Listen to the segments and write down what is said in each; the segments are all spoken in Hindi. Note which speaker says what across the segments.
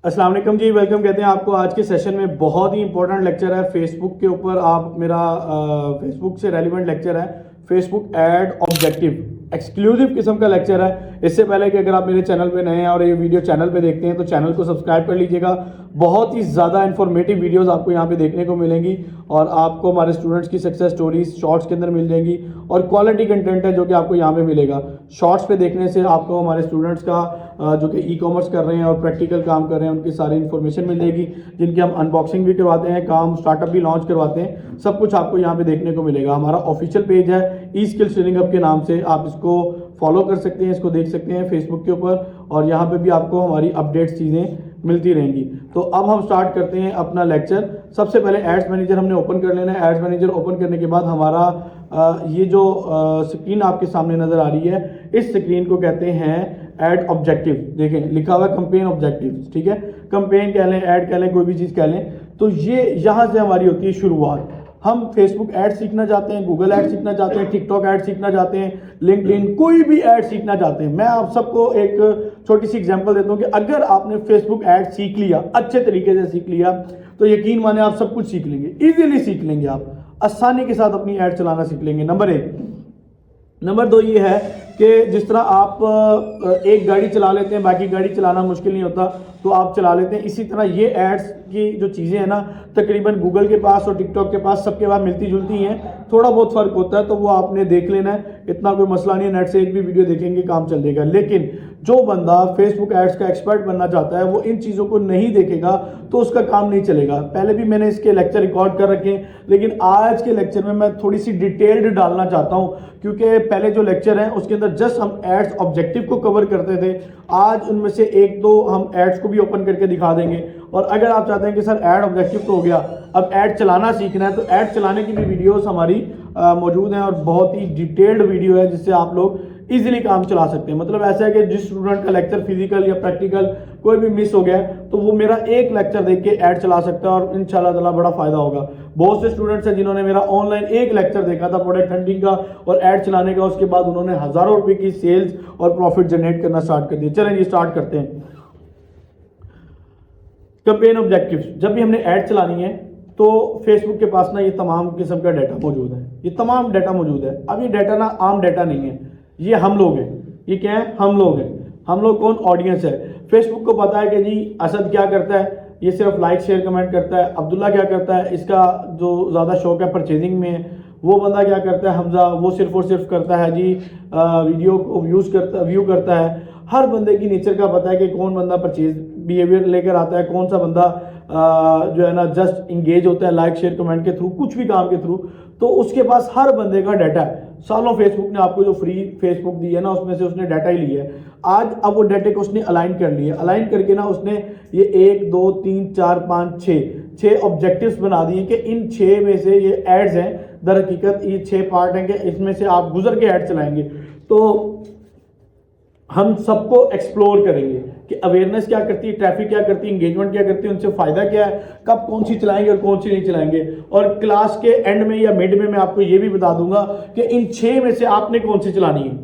Speaker 1: अस्सलाम वालेकुम जी, वेलकम कहते हैं आपको। आज के सेशन में बहुत ही इंपॉर्टेंट लेक्चर है फेसबुक के ऊपर। आप मेरा फेसबुक से रेलिवेंट लेक्चर है, फेसबुक एड ऑब्जेक्टिव, एक्सक्लूसिव किस्म का लेक्चर है। इससे पहले कि अगर आप मेरे चैनल पे नए हैं और ये वीडियो चैनल पे देखते हैं तो चैनल को सब्सक्राइब कर लीजिएगा। बहुत ही ज़्यादा इन्फॉर्मेटिव वीडियोस आपको यहाँ पे देखने को मिलेंगी और आपको हमारे स्टूडेंट्स की सक्सेस स्टोरीज शॉर्ट्स के अंदर मिल जाएंगी और क्वालिटी कंटेंट है जो कि आपको यहाँ पे मिलेगा। शॉर्ट्स पे देखने से आपको हमारे स्टूडेंट्स का जो कि ई कॉमर्स कर रहे हैं और प्रैक्टिकल काम कर रहे हैं उनकी सारी इन्फॉर्मेशन मिल जाएगी, जिनकी हम अनबॉक्सिंग भी करवाते हैं, काम स्टार्टअप भी लॉन्च करवाते हैं। सब कुछ आपको यहाँ पे देखने को मिलेगा। हमारा ऑफिशियल पेज है ई स्किल्स ट्रेनिंग हब के नाम से, आप इसको फॉलो कर सकते हैं, इसको देख सकते हैं फेसबुक के ऊपर और यहाँ पे भी आपको हमारी अपडेट्स चीज़ें मिलती रहेंगी। तो अब हम स्टार्ट करते हैं अपना लेक्चर। सबसे पहले एड्स मैनेजर हमने ओपन कर लेना है। एड्स मैनेजर ओपन करने के बाद हमारा ये जो स्क्रीन आपके सामने नज़र आ रही है, इस स्क्रीन को कहते हैं एड ऑब्जेक्टिव। देखें लिखा हुआ है कंपेन ऑब्जेक्टिव, ठीक है। कंपेन कह लें, ऐड कह लें, कोई भी चीज़ कह लें। तो ये यहाँ से हमारी होती है शुरुआत। हम फेसबुक ऐड सीखना चाहते हैं, गूगल ऐड सीखना चाहते हैं, टिकटॉक ऐड सीखना चाहते हैं, लिंक्डइन, कोई भी ऐड सीखना चाहते हैं। मैं आप सबको एक छोटी सी एग्जांपल देता हूँ कि अगर आपने फेसबुक ऐड सीख लिया, अच्छे तरीके से सीख लिया, तो यकीन माने आप सब कुछ सीख लेंगे, इजीली सीख लेंगे, आप आसानी के साथ अपनी ऐड चलाना सीख लेंगे। नंबर 1। नंबर 2 ये है कि जिस तरह आप एक गाड़ी चला लेते हैं, बाकी गाड़ी चलाना मुश्किल नहीं होता, तो आप चला लेते हैं। इसी तरह ये एड्स की जो चीज़ें हैं ना, तकरीबन गूगल के पास और टिकटॉक के पास सबके पास मिलती जुलती हैं। थोड़ा बहुत फ़र्क होता है तो वो आपने देख लेना है, इतना कोई मसला नहीं है। नेट से एक भी वीडियो देखेंगे काम चल जाएगा। लेकिन जो बंदा फेसबुक एड्स का एक्सपर्ट बनना चाहता है वो इन चीज़ों को नहीं देखेगा तो उसका काम नहीं चलेगा। पहले भी मैंने इसके लेक्चर रिकॉर्ड कर रखे हैं, लेकिन आज के लेक्चर में मैं थोड़ी सी डिटेल्ड डालना चाहता हूँ, क्योंकि पहले जो लेक्चर है उसके अंदर जस्ट हम एड्स ऑब्जेक्टिव को कवर करते थे। आज उनमें से एक दो हम एड्स को भी ओपन करके दिखा देंगे। और अगर आप चाहते हैं कि सर ऐड ऑब्जेक्टिव तो हो गया, अब ऐड चलाना सीखना है, तो ऐड चलाने की भी वीडियोस हमारी मौजूद हैं और बहुत ही डिटेल्ड वीडियो है जिससे आप लोग इजीली काम चला सकते हैं। मतलब ऐसा है कि जिस स्टूडेंट का लेक्चर फिजिकल या प्रैक्टिकल कोई भी मिस हो गया तो वो मेरा एक लेक्चर देख के ऐड चला सकता है और इंशाल्लाह ताला बड़ा फायदा होगा। बहुत से स्टूडेंट्स हैं जिन्होंने मेरा ऑनलाइन एक लेक्चर देखा था प्रोडक्ट हंटिंग का और ऐड चलाने का, उसके बाद उन्होंने हज़ारों रुपए की सेल्स और प्रॉफिट जनरेट करना स्टार्ट कर दिया। चलें ये स्टार्ट करते हैं। कैंपेन ऑब्जेक्टिव्स, जब भी हमने ऐड चलानी है तो फेसबुक के पास ना ये तमाम किस्म का डाटा मौजूद है, ये तमाम डाटा मौजूद है। अब ये डाटा ना आम डाटा नहीं है, ये हम लोग हैं। ये क्या है? हम लोग हैं। हम लोग कौन? ऑडियंस है। फेसबुक को पता है कि जी असद क्या करता है, ये सिर्फ लाइक शेयर कमेंट करता है। अब्दुल्ला क्या करता है, इसका जो ज़्यादा शौक है परचेजिंग में। वो बंदा क्या करता है, हमजा, वो सिर्फ और सिर्फ करता है जी वीडियो को व्यू करता है। हर बंदे की नेचर का पता है कि कौन बंदा परचेज बिहेवियर लेकर आता है, कौन सा बंदा जो है ना जस्ट इंगेज होता है लाइक शेयर कमेंट के थ्रू, कुछ भी काम के थ्रू। तो उसके पास हर बंदे का डाटा है। सालों फेसबुक ने आपको जो फ्री फेसबुक दी है ना, उसमें से उसने डाटा ही लिया है। आज अब वो डाटे को उसने अलाइन कर लिया। अलाइन करके ना उसने ये 1 2 3 4 5 6 ऑब्जेक्टिव्स बना दिए कि इन 6 में से ये एड्स हैं। दर हकीकत ये 6 पार्ट हैं कि इसमें से आप गुजर के ऐड चलाएंगे। तो हम सबको एक्सप्लोर करेंगे कि अवेयरनेस क्या करती है, ट्रैफिक क्या करती है, एंगेजमेंट क्या करती है, उनसे फायदा क्या है, कब कौन सी चलाएंगे और कौन सी नहीं चलाएंगे। और क्लास के एंड में या मिड में मैं आपको ये भी बता दूंगा कि इन 6 में से आपने कौन सी चलानी है,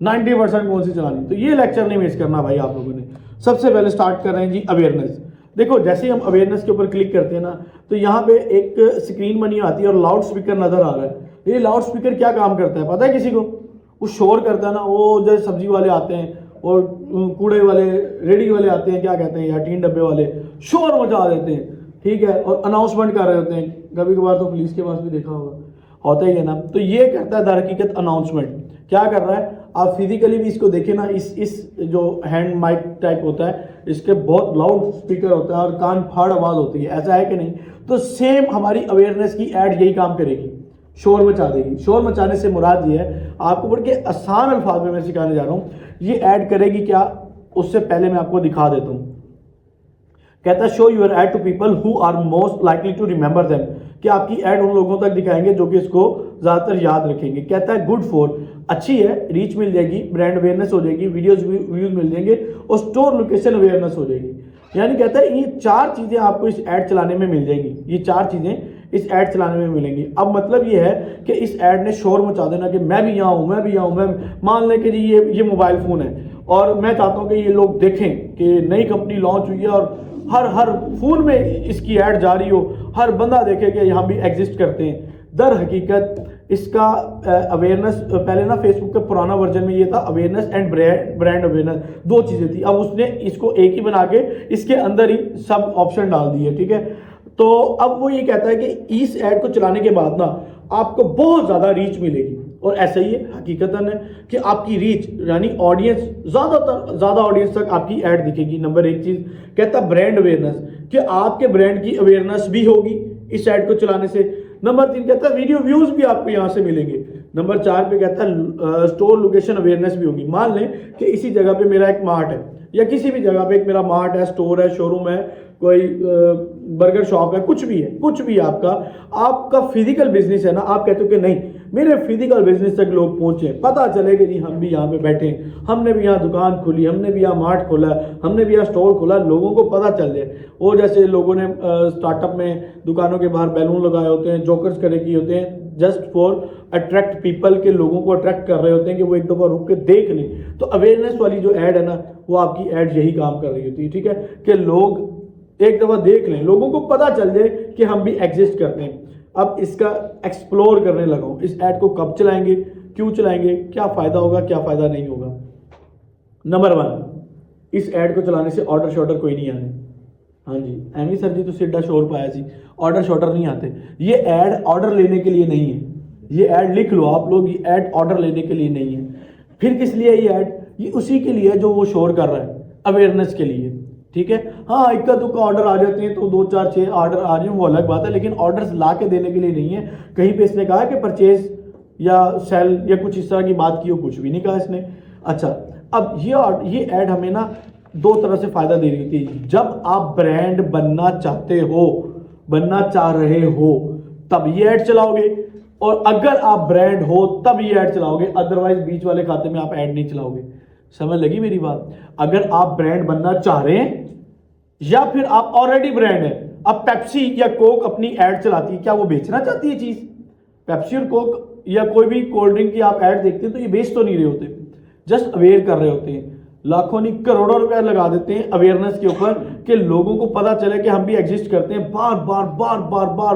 Speaker 1: 90% कौन सी चलानी है। तो ये लेक्चर नहीं मिस करना भाई आप लोगों ने। सबसे पहले स्टार्ट कर रहे हैं जी अवेयरनेस। देखो जैसे ही हम अवेयरनेस के ऊपर क्लिक करते हैं ना, तो यहाँ पे एक स्क्रीन बनी आती है और लाउड स्पीकर नजर आ रहा है। ये लाउड स्पीकर क्या काम करता है पता है किसी को? वो शोर करता है ना, वो जैसे सब्जी वाले आते हैं और कूड़े वाले रेडी वाले आते हैं, क्या कहते हैं यार, टीन डब्बे वाले, शोर मचा देते हैं, ठीक है, और अनाउंसमेंट कर रहे होते हैं। कभी कभार तो पुलिस के पास भी देखा होता ही है ना। तो ये करता है दर हकीकत अनाउंसमेंट। क्या कर रहा है, आप फिजिकली भी इसको देखें ना, इस जो हैंड माइक टाइप होता है, इसके बहुत लाउड स्पीकर होता है और कान फाड़ आवाज होती है, ऐसा है कि नहीं? तो सेम हमारी अवेयरनेस की ऐड यही काम करेगी, शोर मचा देगी। शोर मचाने से मुराद ये है, आपको बड़े के आसान अल्फाज में मैं सिखाने जा रहा हूँ। ये ऐड करेगी क्या, उससे पहले मैं आपको दिखा देता हूँ। कहता है show your ad to people who are most likely to remember them, कि आपकी ऐड उन लोगों तक दिखाएंगे जो कि इसको ज्यादातर याद रखेंगे। कहता है गुड फॉर, अच्छी है, रीच मिल जाएगी, ब्रांड अवेयरनेस हो जाएगी, वीडियोस व्यूज मिल जाएंगे और स्टोर लोकेशन अवेयरनेस हो जाएगी। यानी कहता है ये 4 चीजें आपको इस ऐड चलाने में मिल जाएगी। ये 4 चीजें इस ऐड चलाने में मिलेंगी। अब मतलब ये है कि इस ऐड ने शोर मचा देना कि मैं भी यहाँ हूँ, मैं भी यहाँ हूँ। मैं मान लें कि जी ये मोबाइल फ़ोन है और मैं चाहता हूँ कि ये लोग देखें कि नई कंपनी लॉन्च हुई है और हर फोन में इसकी ऐड जारी हो, हर बंदा देखे कि हम भी एग्जिस्ट करते हैं। दर हकीकत इसका अवेयरनेस पहले ना फेसबुक का पुराना वर्जन में ये था अवेयरनेस एंड ब्रांड अवेयरनेस, दो चीज़ें थी। अब उसने इसको एक ही बना के इसके अंदर ही सब ऑप्शन डाल दिए, ठीक है। तो अब वो ये कहता है कि इस ऐड को चलाने के बाद ना आपको बहुत ज़्यादा रीच मिलेगी, और ऐसा ही है हकीकतन है कि आपकी रीच यानी ऑडियंस ज़्यादा ऑडियंस तक आपकी ऐड दिखेगी। नंबर एक चीज़ कहता ब्रांड अवेयरनेस, कि आपके ब्रांड की अवेयरनेस भी होगी इस ऐड को चलाने से। नंबर 3 कहता है वीडियो व्यूज भी आपको यहाँ से मिलेंगे। नंबर 4 पे कहता है स्टोर लोकेशन अवेयरनेस भी होगी। मान लें कि इसी जगह पे मेरा एक मार्ट है, या किसी भी जगह पे एक मेरा मार्ट है, स्टोर है, शोरूम है, कोई बर्गर शॉप है, कुछ भी है आपका फिजिकल बिजनेस है ना। आप कहते हो कि नहीं मेरे फिजिकल बिजनेस तक लोग पहुंचे, पता चले कि जी हम भी यहाँ पे बैठे, हमने भी यहाँ दुकान खोली, हमने भी यहाँ मार्ट खोला, हमने भी यहाँ स्टोर खोला, लोगों को पता चल जाए। और जैसे लोगों ने स्टार्टअप में दुकानों के बाहर बैलून लगाए होते हैं, जोकर्स करे किए होते हैं, जस्ट फॉर अट्रैक्ट पीपल, के लोगों को अट्रैक्ट कर रहे होते हैं कि वो एक दफ़ा रुक के देख लें। तो अवेयरनेस वाली जो ऐड है ना, वो आपकी ऐड यही काम कर रही होती है, ठीक है, कि लोग एक दफ़ा देख लें, लोगों को पता चल जाए कि हम भी एग्जिस्ट करते हैं। अब इसका एक्सप्लोर करने लगा हूँ, इस ऐड को कब चलाएंगे, क्यों चलाएंगे, क्या फ़ायदा होगा, क्या फ़ायदा नहीं होगा। नंबर 1, इस ऐड को चलाने से ऑर्डर शॉर्डर कोई नहीं आने। हाँ जी, एमी सर जी तो सीधा शोर पाया जी, ऑर्डर शॉर्डर नहीं आते। ये ऐड ऑर्डर लेने के लिए नहीं है, ये ऐड लिख लो आप लोग, ये ऐड ऑर्डर लेने के लिए नहीं है। फिर किस लिए ये ऐड, ये उसी के लिए जो वो शोर कर रहा है, अवेयरनेस के लिए, ठीक है। हाँ, इक्का दुक्का ऑर्डर आ जाते हैं तो 2 4 6 ऑर्डर आ जाए वो अलग बात है, लेकिन ऑर्डर्स ला के देने के लिए नहीं है। कहीं पे इसने कहा कि परचेज या सेल या कुछ इस तरह की बात की हो, कुछ भी नहीं कहा इसने। अच्छा, अब ये ऐड हमें ना 2 तरह से फायदा दे रही थी। जब आप ब्रांड बनना चाह रहे हो तब ये ऐड चलाओगे, और अगर आप ब्रांड हो तब ये ऐड चलाओगे, अदरवाइज बीच वाले खाते में आप ऐड नहीं चलाओगे। समझ लगी मेरी बात। अगर आप ब्रांड बनना चाह रहे हैं या फिर आप ऑलरेडी ब्रांड है, अब पेप्सी या कोक अपनी ऐड चलाती है, क्या वो बेचना चाहती है चीज? पेप्सी और कोक या कोई भी कोल्ड ड्रिंक की आप ऐड देखते हैं तो ये बेच तो नहीं रहे होते, जस्ट अवेयर कर रहे होते हैं। लाखों नहीं करोड़ों रुपए लगा देते हैं अवेयरनेस के ऊपर कि लोगों को पता चले कि हम भी एग्जिस्ट करते हैं, बार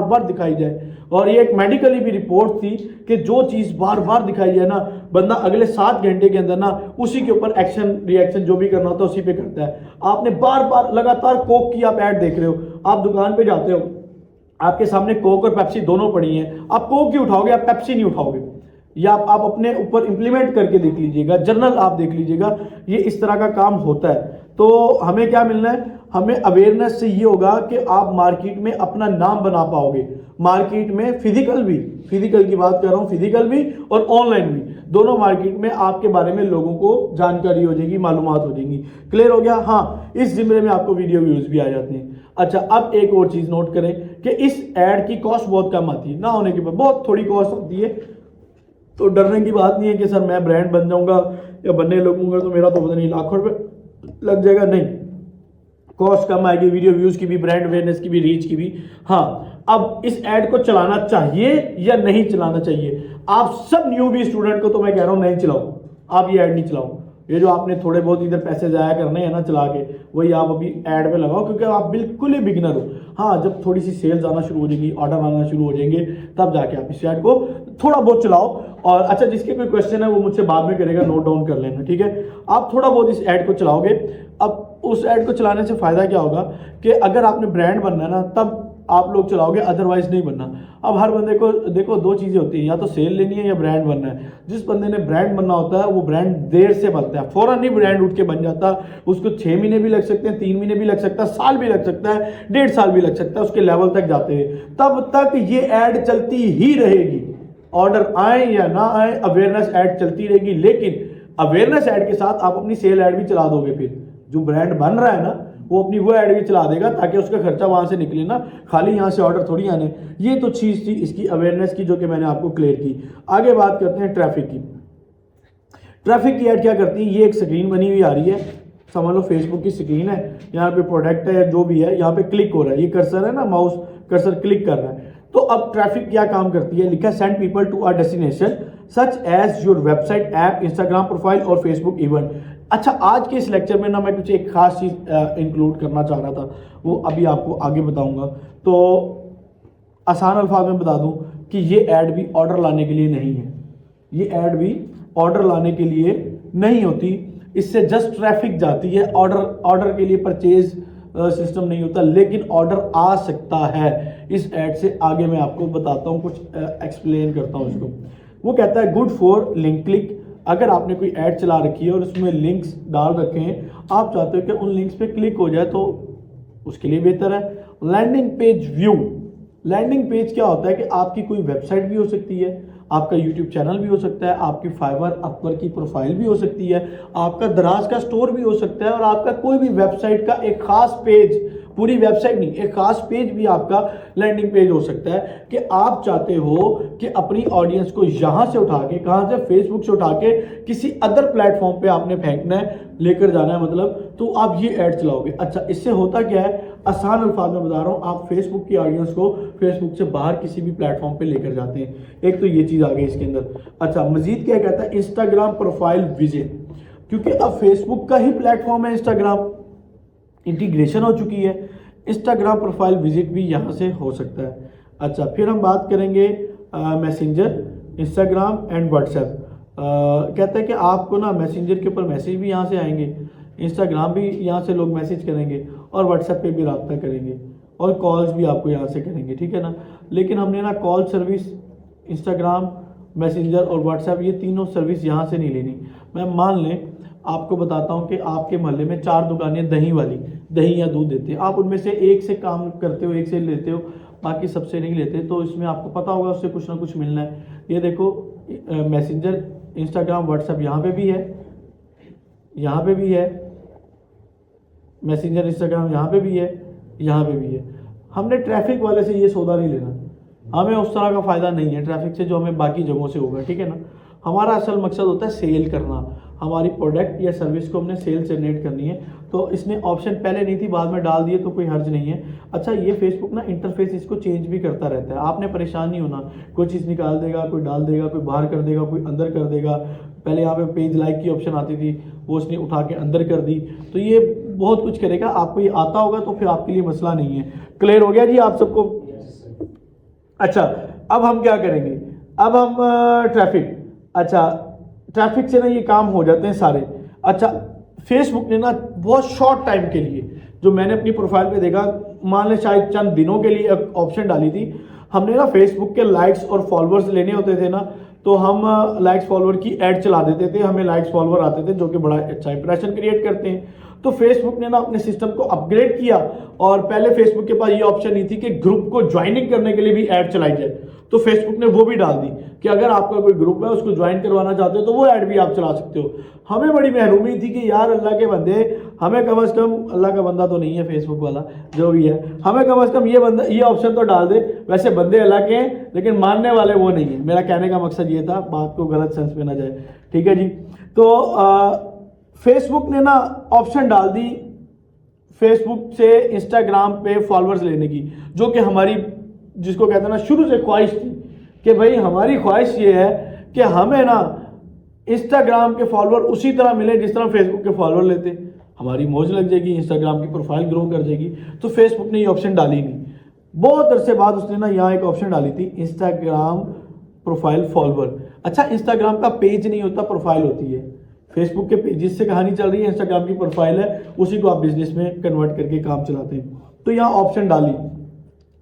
Speaker 1: बार दिखाई जाए। और ये एक मेडिकली भी रिपोर्ट थी कि जो चीज़ बार बार दिखाई जाए ना, बंदा अगले 7 घंटे के अंदर ना उसी के ऊपर एक्शन रिएक्शन जो भी करना होता है उसी पे करता है। आपने बार लगातार कोक की आप ऐड देख रहे हो, आप दुकान पे जाते हो, आपके सामने कोक और पेप्सी दोनों पड़ी हैं, आप कोक ही उठाओगे, आप पेप्सी नहीं उठाओगे। या आप अपने ऊपर इंप्लीमेंट करके देख लीजिएगा, जर्नल आप देख लीजिएगा, ये इस तरह का काम होता है। तो हमें क्या मिलना है, हमें अवेयरनेस से ये होगा कि आप मार्केट में अपना नाम बना पाओगे। मार्केट में फिजिकल की बात कर रहा हूँ, फिजिकल भी और ऑनलाइन भी, दोनों मार्केट में आपके बारे में लोगों को जानकारी हो जाएगी, मालूमात हो जाएंगी। क्लियर हो गया? हाँ, इस जिम्मे में आपको वीडियो व्यूज भी आ जाते हैं। अच्छा, अब एक और चीज नोट करें कि इस ऐड की कॉस्ट बहुत कम आती है, ना होने के बाद बहुत थोड़ी कॉस्ट होती है। तो डरने की बात नहीं है कि सर मैं ब्रांड बन जाऊंगा या बनने लगूंगा तो मेरा तो पता नहीं लाखों रुपए लग जाएगा, नहीं, कॉस्ट कम आएगी, वीडियो व्यूज की भी, ब्रांड अवेयरनेस की भी, रीच की भी। हाँ, अब इस ऐड को चलाना चाहिए या नहीं चलाना चाहिए? आप सब न्यूबी स्टूडेंट को तो मैं कह रहा हूं नहीं चलाओ, आप ये ऐड नहीं चलाओ। ये जो आपने थोड़े बहुत इधर पैसे जाया करने हैं ना चला के, वही आप अभी ऐड पे लगाओ, क्योंकि आप बिल्कुल ही बिगिनर हो। हाँ, जब थोड़ी सी सेल्स आना शुरू हो जाएगी, ऑर्डर आना शुरू हो जाएंगे, तब जाके आप इस ऐड को थोड़ा बहुत चलाओ। और अच्छा, जिसके कोई क्वेश्चन है वो मुझसे बाद में करेगा, नोट डाउन कर लेना, ठीक है। आप थोड़ा बहुत इस ऐड को चलाओगे। अब उस ऐड को चलाने से फायदा क्या होगा कि अगर आपने ब्रांड बनना है ना तब आप लोग चलाओगे, अदरवाइज नहीं बनना। अब हर बंदे को देखो 2 चीजें होती हैं, या तो सेल लेनी है या ब्रांड बनना है। जिस बंदे ने ब्रांड बनना होता है वो ब्रांड देर से बनता है, फौरन नहीं ब्रांड उठ के बन जाता। उसको 6 महीने भी लग सकते हैं, 3 महीने भी लग सकता है, साल भी लग सकता है, 1.5 साल भी लग सकता है, उसके लेवल तक जाते हैं। तब तक ये ऐड चलती ही रहेगी, ऑर्डर आए या ना आए, अवेयरनेस ऐड चलती रहेगी। लेकिन अवेयरनेस ऐड के साथ आप अपनी सेल ऐड भी चला दोगे, फिर जो ब्रांड बन रहा है ना वो अपनी वो ऐड भी चला देगा, ताकि उसका खर्चा वहां से निकले ना, खाली यहां से ऑर्डर थोड़ी आने। ये तो चीज थी इसकी अवेयरनेस की, जो कि मैंने आपको क्लियर की। आगे बात करते हैं ट्रैफिक की। ट्रैफिक की ऐड क्या करती है, ये एक स्क्रीन बनी हुई आ रही है, समझ लो फेसबुक की स्क्रीन है, यहाँ पे प्रोडक्ट है जो भी है, यहाँ पे क्लिक हो रहा है, ये कर्सर है ना, माउस कर्सर क्लिक कर रहा है। तो अब ट्रैफिक क्या काम करती है, लिखा send people to a destination such as your website, app, Instagram profile और फेसबुक इवेंट। अच्छा, आज के इस लेक्चर में ना मैं कुछ एक खास चीज़ इंक्लूड करना चाह रहा था, वो अभी आपको आगे बताऊंगा। तो आसान अल्फाज में बता दूं कि ये ऐड भी ऑर्डर लाने के लिए नहीं है, ये ऐड भी ऑर्डर लाने के लिए नहीं होती, इससे जस्ट ट्रैफिक जाती है, ऑर्डर के लिए परचेज सिस्टम नहीं होता, लेकिन ऑर्डर आ सकता है इस ऐड से। आगे मैं आपको बताता हूँ, कुछ एक्सप्लेन करता हूँ इसको। वो कहता है गुड फॉर लिंक क्लिक। अगर आपने कोई ऐड चला रखी है और उसमें लिंक्स डाल रखे हैं, आप चाहते हो कि उन लिंक्स पे क्लिक हो जाए, तो उसके लिए बेहतर है। Landing page view. Landing page क्या होता है कि आपकी कोई वेबसाइट भी हो सकती है, आपका यूट्यूब चैनल भी हो सकता है, आपकी फाइवर अपवर की प्रोफाइल भी हो सकती है, आपका दराज का स्टोर भी हो सकता है, और आपका कोई भी वेबसाइट का एक खास पेज, पूरी वेबसाइट नहीं, एक खास पेज भी आपका लैंडिंग पेज हो सकता है कि आप चाहते हो कि अपनी ऑडियंस को यहां से उठा के, कहां से, फेसबुक से उठा के किसी अदर प्लेटफॉर्म पे आपने फेंकना है, लेकर जाना है, मतलब तो आप ये ऐड चलाओगे। अच्छा, इससे होता क्या है, आसान अल्फाज में बता रहा हूं, आप फेसबुक की ऑडियंस को फेसबुक से बाहर किसी भी प्लेटफॉर्म पे लेकर जाते हैं। एक तो ये चीज आ गई इसके अंदर। अच्छा, मजीद क्या कहता है, इंस्टाग्राम प्रोफाइल विजिट, क्योंकि अब फेसबुक का ही प्लेटफॉर्म है इंस्टाग्राम, इंटीग्रेशन हो चुकी है, इंस्टाग्राम प्रोफाइल विजिट भी यहाँ से हो सकता है। अच्छा, फिर हम बात करेंगे मैसेंजर, इंस्टाग्राम एंड व्हाट्सएप। कहता है कि आपको ना मैसेंजर के ऊपर मैसेज भी यहाँ से आएंगे, इंस्टाग्राम भी यहाँ से लोग मैसेज करेंगे, और व्हाट्सएप पे भी रब्ता करेंगे, और कॉल्स भी आपको यहाँ से करेंगे, ठीक है ना। लेकिन हमने ना कॉल सर्विस, इंस्टाग्राम, मैसेंजर और व्हाट्सएप, ये तीनों सर्विस यहाँ से नहीं लेनी। मैं मान लें आपको बताता हूँ कि आपके मोहल्ले में 4 दुकानें दही वाली, दही या दूध देते हैं, आप उनमें से एक से काम करते हो, एक से लेते हो, बाकी सबसे नहीं लेते, तो इसमें आपको पता होगा उससे कुछ ना कुछ मिलना है। ये देखो, मैसेंजर, इंस्टाग्राम, व्हाट्सएप यहाँ पे भी है, यहाँ पे भी है, मैसेंजर, इंस्टाग्राम यहाँ पे भी है, यहाँ पे भी है। हमने ट्रैफिक वाले से ये सौदा नहीं लेना, हमें उस तरह का फ़ायदा नहीं है ट्रैफिक से जो हमें बाकी जगहों से होगा, ठीक है ना। हमारा असल मकसद होता है सेल करना, हमारी प्रोडक्ट या सर्विस को हमने सेल जनरेट करनी है। तो इसने ऑप्शन पहले नहीं थी, बाद में डाल दिए, तो कोई हर्ज नहीं है। अच्छा, ये फेसबुक ना इंटरफेस इसको चेंज भी करता रहता है, आपने परेशान नहीं होना, कोई चीज़ निकाल देगा, कोई डाल देगा, कोई बाहर कर देगा, कोई अंदर कर देगा। पहले यहाँ पे पेज लाइक की ऑप्शन आती थी, वो उसने उठा के अंदर कर दी, तो ये बहुत कुछ करेगा। आपको ये आता होगा तो फिर आपके लिए मसला नहीं है। क्लियर हो गया जी आप सबको? अच्छा, अब हम क्या करेंगे, अब हम ट्रैफिक, अच्छा ट्रैफिक से ना ये काम हो जाते हैं सारे। अच्छा, फेसबुक ने ना बहुत शॉर्ट टाइम के लिए, जो मैंने अपनी प्रोफाइल पे देखा, मान ले शायद चंद दिनों के लिए ऑप्शन डाली थी, हमने ना फेसबुक के लाइक्स और फॉलोअर्स लेने होते थे ना, तो हम लाइक्स फॉलोअर की ऐड चला देते थे, हमें लाइक्स फॉलोअर आते थे जो कि बड़ा अच्छा इंप्रेशन क्रिएट करते हैं। तो फेसबुक ने ना अपने सिस्टम को अपग्रेड किया, और पहले फेसबुक के पास ये ऑप्शन नहीं थी कि ग्रुप को ज्वाइनिंग करने के लिए भी ऐड चलाई जाए, तो फेसबुक ने वो भी डाल दी कि अगर आपका कोई ग्रुप है उसको ज्वाइन करवाना चाहते हो तो वो ऐड भी आप चला सकते हो। हमें बड़ी महरूमी थी कि यार अल्लाह के बंदे, हमें कम से कम, अल्लाह का बंदा तो नहीं है फेसबुक वाला जो भी है, हमें कम से कम ये ऑप्शन तो डाल दे। वैसे बंदे अल्लाह के हैं, लेकिन मानने वाले वो नहीं है। मेरा कहने का मकसद ये था, बात को गलत सेंस में ना जाए, ठीक है जी। तो फेसबुक ने ना ऑप्शन डाल दी फेसबुक से इंस्टाग्राम पे फॉलोअर्स लेने की, जो कि हमारी, जिसको कहते हैं ना, शुरू से ख्वाहिश थी कि भाई हमारी ख्वाहिश ये है कि हमें ना इंस्टाग्राम के फॉलोअर उसी तरह मिले जिस तरह फेसबुक के फॉलोअर लेते, हमारी मौज लग जाएगी, इंस्टाग्राम की प्रोफाइल ग्रो कर जाएगी। तो फेसबुक ने ये ऑप्शन डाली नहीं। बहुत अरसे बाद उसने ना यहाँ एक ऑप्शन डाली थी, इंस्टाग्राम प्रोफाइल फॉलोअर। अच्छा, इंस्टाग्राम का पेज नहीं होता, प्रोफाइल होती है। फेसबुक के पेजेस से कहानी चल रही है, इंस्टाग्राम की प्रोफाइल है, उसी को आप बिजनेस में कन्वर्ट करके काम चलाते हैं। तो यहाँ ऑप्शन डाली,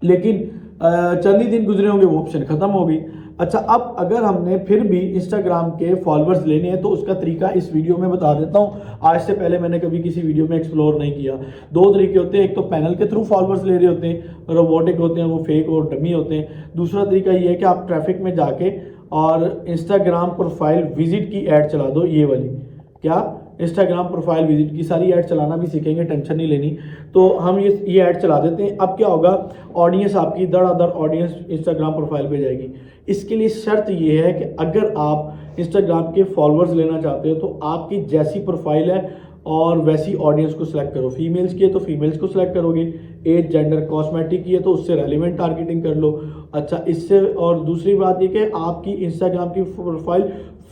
Speaker 1: लेकिन चंद ही दिन गुजरे होंगे, वो ऑप्शन खत्म हो गई। अच्छा, अब अगर हमने फिर भी इंस्टाग्राम के फॉलोअर्स लेने हैं तो उसका तरीका इस वीडियो में बता देता हूँ। आज से पहले मैंने कभी किसी वीडियो में एक्सप्लोर नहीं किया। 2 तरीके होते हैं, एक तो पैनल के थ्रू फॉलोअर्स ले रहे होते हैं, रोबोटिक होते हैं, वो फेक और डमी होते हैं। दूसरा तरीका ये है कि आप ट्रैफिक में जाके और इंस्टाग्राम प्रोफाइल विजिट की ऐड चला दो, ये वाली, क्या इंस्टाग्राम प्रोफाइल विजिट की सारी ऐड चलाना भी सीखेंगे, टेंशन नहीं लेनी। तो हम ये ऐड चला देते हैं। अब क्या होगा, ऑडियंस आपकी दर ऑडियंस इंस्टाग्राम प्रोफाइल पे जाएगी। इसके लिए शर्त ये है कि अगर आप इंस्टाग्राम के फॉलोअर्स लेना चाहते हो तो आपकी जैसी प्रोफाइल है और वैसी ऑडियंस को सिलेक्ट करो। फीमेल्स की है तो फीमेल्स को सिलेक्ट करोगे, एज जेंडर कॉस्मेटिक की है तो उससे रेलिवेंट टारगेटिंग कर लो। अच्छा, इससे और दूसरी बात ये कि आपकी इंस्टाग्राम की प्रोफाइल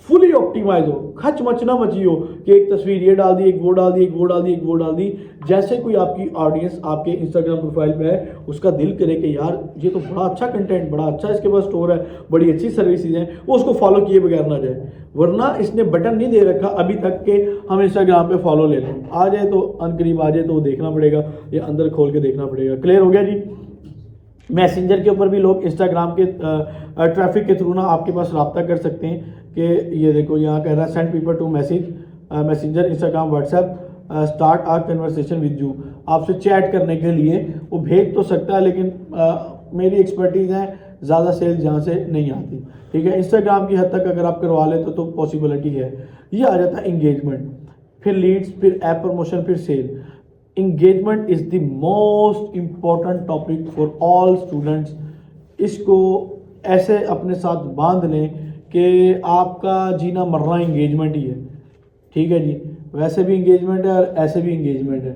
Speaker 1: फुली ऑप्टिमाइज हो, खच मच ना मची हो कि एक तस्वीर ये डाल दी, एक वो डाल दी, एक वो डाल दी, एक वो डाल दी। जैसे कोई आपकी ऑडियंस आपके इंस्टाग्राम प्रोफाइल पे है, उसका दिल करे कि यार ये तो बड़ा अच्छा कंटेंट, बड़ा अच्छा इसके पास स्टोर है, बड़ी अच्छी सर्विसेज हैं, वो उसको फॉलो किए बगैर ना जाए। वरना इसने बटन नहीं दे रखा अभी तक के हम इंस्टाग्राम पे फॉलो ले लें, आ जाए तो अनकरीब आ जाए तो देखना पड़ेगा, या अंदर खोल के देखना पड़ेगा। क्लियर हो गया जी। मैसेंजर के ऊपर भी लोग इंस्टाग्राम के ट्रैफिक के थ्रू ना आपके पास रब्ता कर सकते हैं कि ये देखो यहाँ कह रहा है send people to Messenger Instagram WhatsApp start or conversation with you. आपसे चैट करने के लिए वो भेज तो सकता है, लेकिन मेरी एक्सपर्टीज़ है ज़्यादा सेल्स यहाँ से नहीं आती। ठीक है, इंस्टाग्राम की हद तक अगर आप करवा लेते तो पॉसिबिलिटी है। ये आ जाता है इंगेजमेंट, फिर लीड्स, फिर ऐप प्रमोशन, फिर sale. Engagement is the most important topic for all students. इसको ऐसे अपने साथ बांध लें कि आपका जीना मरना इंगेजमेंट ही है। ठीक है जी, वैसे भी इंगेजमेंट है और ऐसे भी इंगेजमेंट है।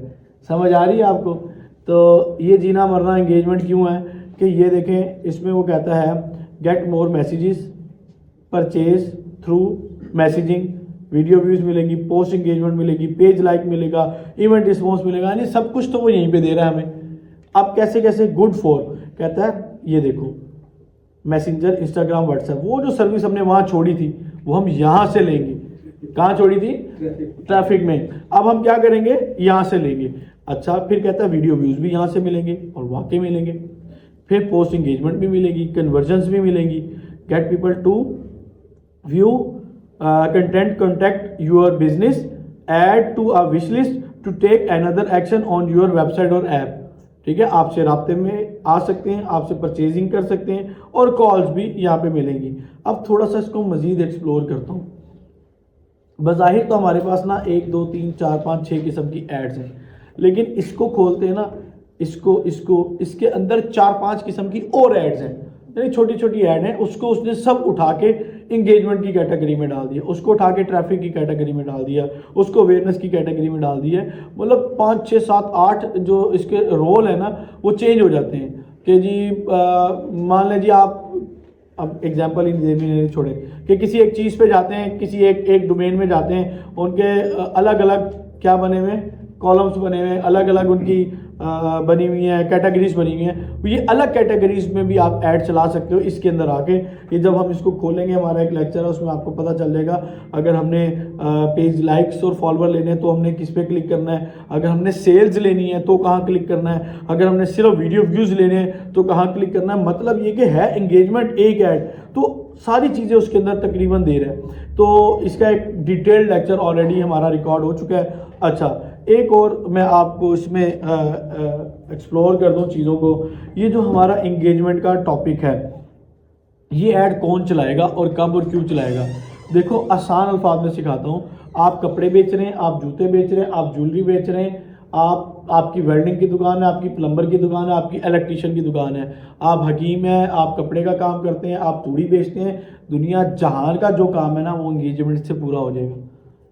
Speaker 1: समझ आ रही है आपको? तो ये जीना मरना इंगेजमेंट क्यों है कि ये देखें, इसमें वो कहता है get more messages, purchase through messaging, video views मिलेंगी, पोस्ट इंगेजमेंट मिलेगी, पेज लाइक मिलेगा, इवेंट रिस्पॉन्स मिलेगा, यानी सब कुछ तो वो यहीं पे दे रहा है हमें। अब कैसे कैसे गुड फॉर कहता है, ये देखो मैसेंजर इंस्टाग्राम व्हाट्सएप, वो जो सर्विस हमने वहाँ छोड़ी थी वो हम यहाँ से लेंगे। कहाँ छोड़ी थी? ट्रैफिक में। अब हम क्या करेंगे? यहाँ से लेंगे। अच्छा, फिर कहता है वीडियो व्यूज़ भी यहाँ से मिलेंगे और वाकई मिलेंगे, फिर पोस्ट इंगेजमेंट भी मिलेगी, कन्वर्जन्स भी मिलेंगी, get people to view content, contact your business, add to a wish list to take another action on your website और ऐप। ठीक है, आपसे राब्ते में आ सकते हैं, आपसे परचेजिंग कर सकते हैं और कॉल्स भी यहाँ पे मिलेंगी। अब थोड़ा सा इसको मजीद एक्सप्लोर करता हूँ। बज़ाहिर तो हमारे पास ना 1 2 3 4 5 6 किस्म की एड्स हैं, लेकिन इसको खोलते हैं ना, इसके अंदर 4-5 किस्म की और एड्स हैं, यानी छोटी छोटी ऐड है। उसको उसने सब उठा के इंगेजमेंट की कैटेगरी में डाल दिया, उसको उठा के ट्रैफिक की कैटेगरी में डाल दिया, उसको अवेयरनेस की कैटेगरी में डाल दिया। मतलब 5 6 7 8 जो इसके रोल है ना वो चेंज हो जाते हैं कि जी मान लीजिए आप, अब एग्जाम्पल ही नहीं छोड़े कि किसी एक चीज़ पे जाते हैं, किसी एक डोमेन में जाते हैं, उनके अलग अलग क्या बने हुए हैं, कॉलम्स बने हुए हैं, अलग अलग उनकी बनी हुई हैं, कैटेगरीज बनी हुई हैं। ये अलग कैटेगरीज में भी आप ऐड चला सकते हो इसके अंदर आके। ये जब हम इसको खोलेंगे, हमारा एक लेक्चर है उसमें आपको पता चल जाएगा। अगर हमने पेज लाइक्स और फॉलोअर लेने हैं तो हमने किस पे क्लिक करना है, अगर हमने सेल्स लेनी है तो कहाँ क्लिक करना है, अगर हमने सिर्फ वीडियो व्यूज़ लेने हैं तो कहाँ क्लिक करना है। मतलब ये कि है एंगेजमेंट एक ऐड, तो सारी चीज़ें उसके अंदर तकरीबन दे रहे हैं। तो इसका एक डिटेल्ड लेक्चर ऑलरेडी हमारा रिकॉर्ड हो चुका है। अच्छा, एक और मैं आपको इसमें एक्सप्लोर कर दूं चीज़ों को। ये जो हमारा इंगेजमेंट का टॉपिक है, ये ऐड कौन चलाएगा और कब और क्यों चलाएगा। देखो, आसान अल्फाज में सिखाता हूँ। आप कपड़े बेच रहे हैं, आप जूते बेच रहे हैं, आप ज्वेलरी बेच रहे हैं, आपकी वेल्डिंग की दुकान है, आपकी प्लम्बर की दुकान है, आपकी इलेक्ट्रिशियन की दुकान है, आप हकीम हैं, आप कपड़े का काम करते हैं, आप चूड़ी बेचते हैं। दुनिया जहान का जो काम है ना वो इंगेजमेंट से पूरा हो जाएगा।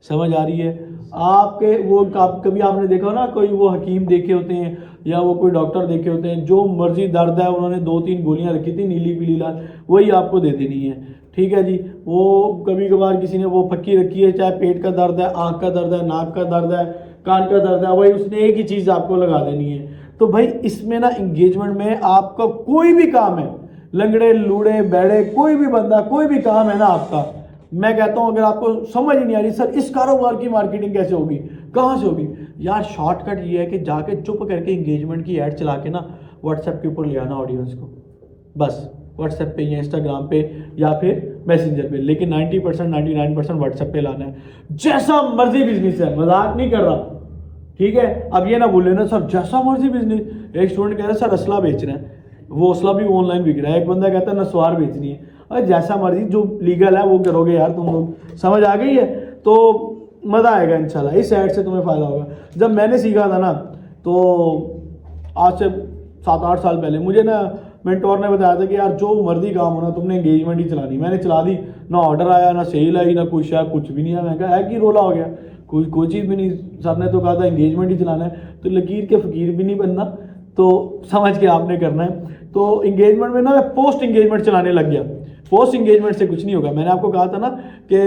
Speaker 1: समझ आ रही है? आपके वो कभी आपने देखा ना, कोई वो हकीम देखे होते हैं या वो कोई डॉक्टर देखे होते हैं, जो मर्जी दर्द है उन्होंने 2-3 गोलियां रखी थी नीली पीली लाल, वही आपको दे देनी है। ठीक है जी। वो कभी कभार किसी ने वो फक्की रखी है, चाहे पेट का दर्द है, आँख का दर्द है, नाक का दर्द है, कान का दर्द है, वही उसने एक ही चीज़ आपको लगा देनी है। तो भाई इसमें ना इंगेजमेंट में आपका कोई भी काम है, लंगड़े लूड़े बैड़े कोई भी बंदा, कोई भी काम है ना आपका, मैं कहता हूं अगर आपको समझ ही नहीं आ रही सर इस कारोबार की मार्केटिंग कैसे होगी, कहां से होगी, यार शॉर्टकट ये है कि जाके चुप करके इंगेजमेंट की ऐड चला के ना व्हाट्सएप के ऊपर ले आना ऑडियंस को, बस व्हाट्सएप पे या इंस्टाग्राम पे या फिर मैसेंजर पे, लेकिन 90% 99% व्हाट्सएप पे लाना है। जैसा मर्जी बिजनेस है, मजाक नहीं कर रहा, ठीक है। अब ये ना बोले ना सर जैसा मर्जी बिजनेस, एक स्टूडेंट कह रहा है सर असला बेच रहे हैं, वो असला भी ऑनलाइन बिक रहा है, एक बंदा कहता है नस्वार बेचनी है, और जैसा मर्जी जो लीगल है वो करोगे यार तुम लोग। समझ आ गई है? तो मज़ा आएगा इंशाल्लाह, इस साइड से तुम्हें फ़ायदा होगा। जब मैंने सीखा था ना तो आज से 7-8 साल पहले मुझे ना मेंटोर ने बताया था कि यार जो मर्जी काम हो ना तुमने एंगेजमेंट ही चलानी। मैंने चला दी, ना ऑर्डर आया, ना सेल आई, ना कुछ आया, कुछ भी नहीं आया। मैं कहा है कि रोला हो गया। कोई चीज़ भी नहीं, सर ने तो कहा था एंगेजमेंट ही चलाना है, तो लकीर के फ़कीर भी नहीं बनना, तो समझ के आपने करना है। तो एंगेजमेंट में ना मैं पोस्ट एंगेजमेंट चलाने लग गया। पोस्ट एंगेजमेंट से कुछ नहीं होगा। मैंने आपको कहा था ना कि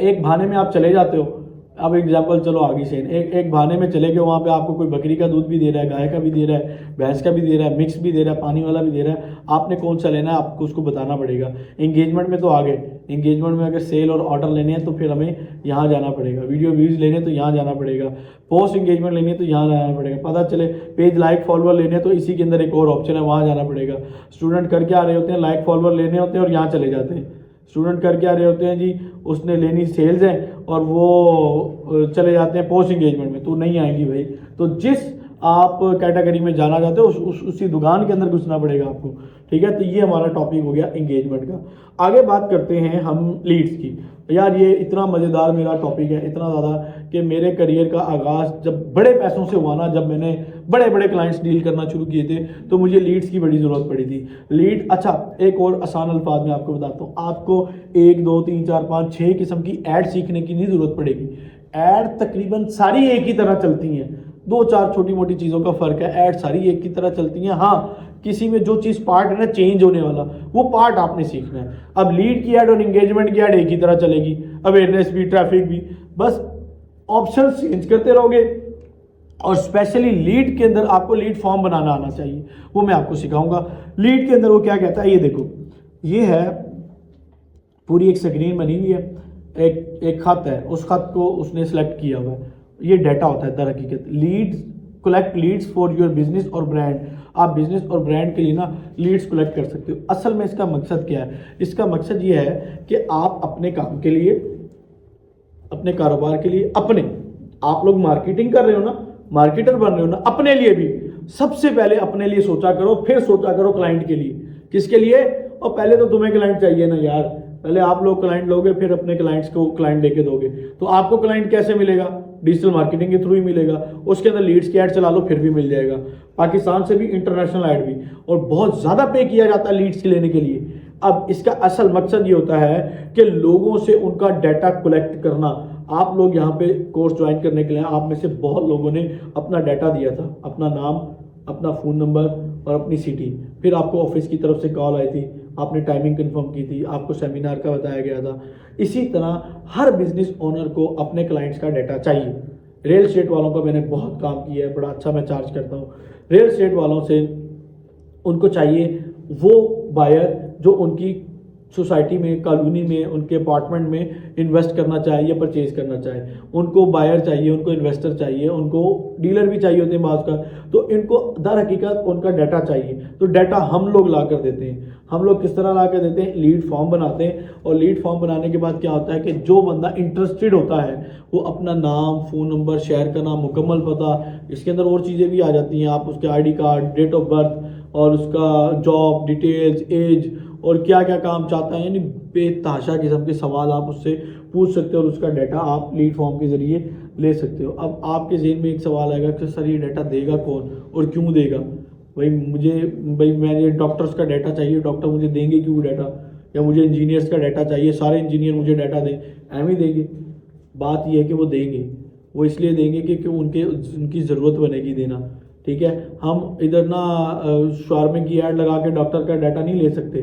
Speaker 1: एक बहाने में आप चले जाते हो। अब एग्जाम्पल चलो आगे से एक बहाने में चले गए, वहाँ पे आपको कोई बकरी का दूध भी दे रहा है, गाय का भी दे रहा है, भैंस का भी दे रहा है, मिक्स भी दे रहा है, पानी वाला भी दे रहा है, आपने कौन सा लेना है आपको उसको बताना पड़ेगा। एंगेजमेंट में तो आ गए, एंगेजमेंट में अगर सेल और ऑर्डर लेने हैं तो फिर हमें यहाँ जाना पड़ेगा, वीडियो व्यूज़ लेने तो यहाँ जाना पड़ेगा, पोस्ट एंगेजमेंट लेनी है तो यहाँ जाना पड़ेगा, पता चले पेज लाइक फॉलोअर लेने हैं तो इसी के अंदर एक और ऑप्शन है, वहाँ जाना पड़ेगा। स्टूडेंट करके आ रहे होते हैं, लाइक फॉलोअर लेने होते हैं और यहाँ चले जाते हैं। स्टूडेंट करके आ रहे होते हैं जी, उसने लेनी सेल्स है और वो चले जाते हैं पोस्ट एंगेजमेंट में, तो नहीं आएंगी भाई। तो जिस आप कैटेगरी में जाना चाहते हो उसी दुकान के अंदर घुसना पड़ेगा आपको, ठीक है। तो ये हमारा टॉपिक हो गया एंगेजमेंट का। आगे बात करते हैं हम लीड्स की। यार ये इतना मज़ेदार मेरा टॉपिक है, इतना ज़्यादा कि मेरे करियर का आगाज़ जब बड़े पैसों से हुआ ना, जब मैंने बड़े बड़े क्लाइंट्स डील करना शुरू किए थे, तो मुझे लीड्स की बड़ी ज़रूरत पड़ी थी। लीड, अच्छा एक और आसान अल्फाज में आपको बताता हूँ, आपको 1 2 3 4 5 6 किस्म की ऐड सीखने की नहीं ज़रूरत पड़ेगी। ऐड तकरीबन सारी एक ही तरह चलती हैं, 2-4 छोटी मोटी चीज़ों का फ़र्क है, ऐड सारी एक ही तरह चलती हैं। हाँ, किसी में जो चीज़ पार्ट है ना चेंज होने वाला, वो पार्ट आपने सीखना है। अब लीड की ऐड और एंगेजमेंट की ऐड एक ही तरह चलेगी, अवेयरनेस भी, ट्रैफिक भी, बस ऑप्शन चेंज करते रहोगे। और स्पेशली लीड के अंदर आपको लीड फॉर्म बनाना आना चाहिए, वो मैं आपको सिखाऊंगा। लीड के अंदर वो क्या कहता है, ये देखो, ये है पूरी एक स्क्रीन बनी हुई है, एक खत है, उस खत को उसने सेलेक्ट किया हुआ है, ये डाटा होता है दर हकीकत। Leads, collect leads for your business और ब्रांड। आप बिजनेस और ब्रांड के लिए ना लीड्स कलेक्ट कर सकते हो। असल में इसका मकसद क्या है? इसका मकसद ये है कि आप अपने काम के लिए, अपने कारोबार के लिए, आप लोग मार्केटिंग कर रहे हो ना, मार्केटर बन रहे हो ना, अपने लिए भी सबसे पहले अपने लिए सोचा करो, फिर सोचा करो क्लाइंट के लिए। किसके लिए? और पहले तो तुम्हें क्लाइंट चाहिए ना यार, पहले आप लोग क्लाइंट लोगे, फिर अपने क्लाइंट्स को क्लाइंट लेके दोगे। तो आपको क्लाइंट कैसे मिलेगा? डिजिटल मार्केटिंग के थ्रू ही मिलेगा। उसके अंदर लीड्स की ऐड चला लो, फिर भी मिल जाएगा, पाकिस्तान से भी, इंटरनेशनल ऐड भी, और बहुत ज़्यादा पे किया जाता है लीड्स के लेने के लिए। अब इसका असल मकसद ये होता है कि लोगों से उनका डाटा कलेक्ट करना। आप लोग यहाँ पे कोर्स ज्वाइन करने के लिए, आप में से बहुत लोगों ने अपना डाटा दिया था, अपना नाम, अपना फ़ोन नंबर और अपनी सिटी। फिर आपको ऑफिस की तरफ से कॉल आई थी, आपने टाइमिंग कंफर्म की थी, आपको सेमिनार का बताया गया था। इसी तरह हर बिजनेस ओनर को अपने क्लाइंट्स का डाटा चाहिए। रियल एस्टेट वालों का मैंने बहुत काम किया है, बड़ा अच्छा मैं चार्ज करता हूँ। रियल एस्टेट वालों से उनको चाहिए वो बायर जो उनकी सोसाइटी में, कॉलोनी में, उनके अपार्टमेंट में इन्वेस्ट करना चाहे या परचेज करना चाहे। उनको बायर चाहिए, उनको इन्वेस्टर चाहिए, उनको डीलर भी चाहिए होते हैं बाज़ का। तो इनको दर हकीकत उनका डाटा चाहिए, तो डाटा हम लोग ला कर देते हैं। हम लोग किस तरह ला कर देते हैं? लीड फॉर्म बनाते हैं, और लीड फॉर्म बनाने के बाद क्या होता है कि जो बंदा इंटरेस्टेड होता है वो अपना नाम, फ़ोन नंबर, शहर का नाम, मुकम्मल पता, इसके अंदर और चीज़ें भी आ जाती हैं, आप उसके ID card, date of birth और उसका जॉब डिटेल्स, एज और क्या क्या काम चाहता है, यानी बेतहाशा किस्म के सवाल आप उससे पूछ सकते हो और उसका डाटा आप लीड फॉर्म के ज़रिए ले सकते हो। अब आपके ज़हन में एक सवाल आएगा कि सर ये डाटा देगा कौन और क्यों देगा? भाई मैंने डॉक्टर्स का डाटा चाहिए, डॉक्टर मुझे देंगे क्यों डाटा? या मुझे इंजीनियर्स का डाटा चाहिए, सारे इंजीनियर मुझे डाटा दें, एम ही देंगे? बात यह है कि वो देंगे, वो इसलिए देंगे कि उनकी ज़रूरत बनेगी देना, ठीक है। हम इधर ना शार्मिंग की ऐड लगा के डॉक्टर का डाटा नहीं ले सकते,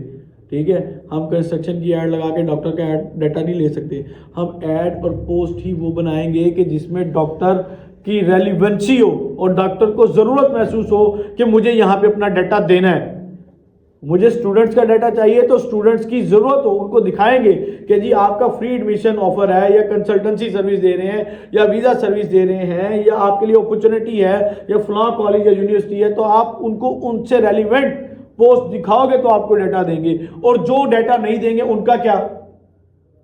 Speaker 1: ठीक है। हम कंस्ट्रक्शन की ऐड लगा के डॉक्टर का डाटा नहीं ले सकते। हम ऐड और पोस्ट ही वो बनाएंगे कि जिसमें डॉक्टर की रेलिवेंसी हो और डॉक्टर को ज़रूरत महसूस हो कि मुझे यहाँ पे अपना डाटा देना है। मुझे स्टूडेंट्स का डाटा चाहिए तो स्टूडेंट्स की ज़रूरत हो, उनको दिखाएंगे कि जी आपका फ्री एडमिशन ऑफर है, या कंसल्टेंसी सर्विस दे रहे हैं, या वीज़ा सर्विस दे रहे हैं, या आपके लिए अपॉर्चुनिटी है, या फलां कॉलेज या यूनिवर्सिटी है, तो आप उनको उनसे रेलिवेंट पोस्ट दिखाओगे तो आपको डाटा देंगे। और जो डाटा नहीं देंगे उनका क्या?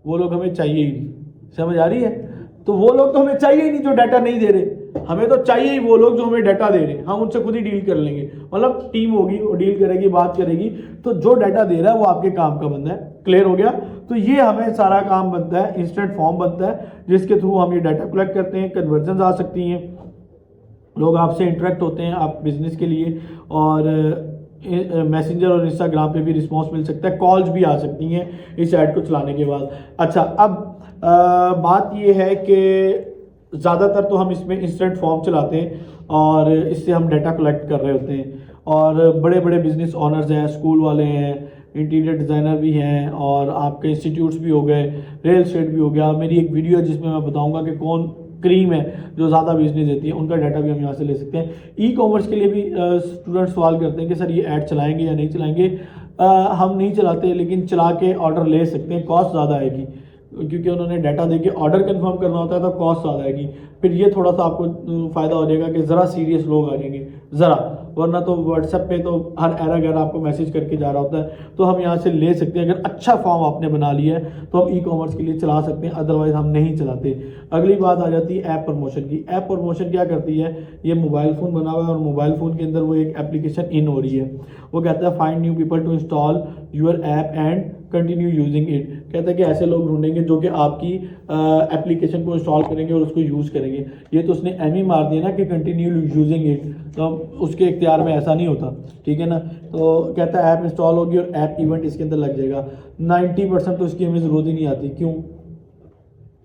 Speaker 1: वो लोग हमें चाहिए ही नहीं। समझ आ रही है? तो वो लोग तो हमें चाहिए ही नहीं जो डाटा नहीं दे रहे, हमें तो चाहिए ही वो लोग जो हमें डाटा दे रहे हैं। हम उनसे खुद ही डील कर लेंगे, मतलब टीम होगी वो डील करेगी, बात करेगी। तो जो डाटा दे रहा है वो आपके काम का बंदा है। क्लियर हो गया? तो ये हमें सारा काम बनता है, इंस्टेंट फॉर्म बनता है जिसके थ्रू हम ये डाटा कलेक्ट करते हैं। कन्वर्जन आ सकती हैं, लोग आपसे इंटरेक्ट होते हैं आप बिजनेस के लिए, और मैसेंजर और इंस्टाग्राम पे भी रिस्पॉन्स मिल सकता है, कॉल्स भी आ सकती हैं इस ऐड को चलाने के बाद। अच्छा, अब बात ये है कि ज़्यादातर तो हम इसमें इंस्टेंट फॉर्म चलाते हैं और इससे हम डाटा कलेक्ट कर रहे होते हैं, और बड़े बड़े बिजनेस ओनर्स हैं, स्कूल वाले हैं, इंटीरियर डिज़ाइनर भी हैं, और आपके इंस्टीट्यूट्स भी हो गए, रियल एस्टेट भी हो गया। मेरी एक वीडियो है जिसमें मैं बताऊंगा कि कौन क्रीम है जो ज़्यादा बिजनेस देती है, उनका डाटा भी हम यहाँ से ले सकते हैं। ई कॉमर्स के लिए भी स्टूडेंट सवाल करते हैं कि सर ये ऐड चलाएंगे या नहीं चलाएंगे। हम नहीं चलाते, लेकिन चला के ऑर्डर ले सकते हैं। कॉस्ट ज़्यादा आएगी क्योंकि उन्होंने डाटा देके ऑर्डर कंफर्म करना होता है, तो कॉस्ट ज़्यादा आएगी। फिर ये थोड़ा सा आपको फ़ायदा हो जाएगा कि ज़रा सीरियस लोग आ जाएंगे ज़रा, वरना तो व्हाट्सएप पे तो हर एरा गैर आपको मैसेज करके जा रहा होता है। तो हम यहाँ से ले सकते हैं। अगर अच्छा फॉर्म आपने बना लिया है तो हम ई कॉमर्स के लिए चला सकते हैं, अदरवाइज हम नहीं चलाते। अगली बात आ जाती है ऐप प्रमोशन की। ऐप प्रमोशन क्या करती है, ये मोबाइल फ़ोन बना हुआ है और मोबाइल फ़ोन के अंदर वो एक एप्लीकेशन इन हो रही है। वो कहता है find new people to install your app and continue using it. कहता है कि ऐसे लोग ढूंढेंगे जो कि आपकी एप्लीकेशन को इंस्टॉल करेंगे और उसको यूज़ करेंगे। ये तो उसने एम ही मार दिया ना कि कंटिन्यू यूजिंग इट, तो उसके इख्तियार में ऐसा नहीं होता, ठीक है ना। तो कहता है ऐप इंस्टॉल होगी और ऐप इवेंट इसके अंदर लग जाएगा। 90% तो इसकी हमें ज़रूरत ही नहीं आती।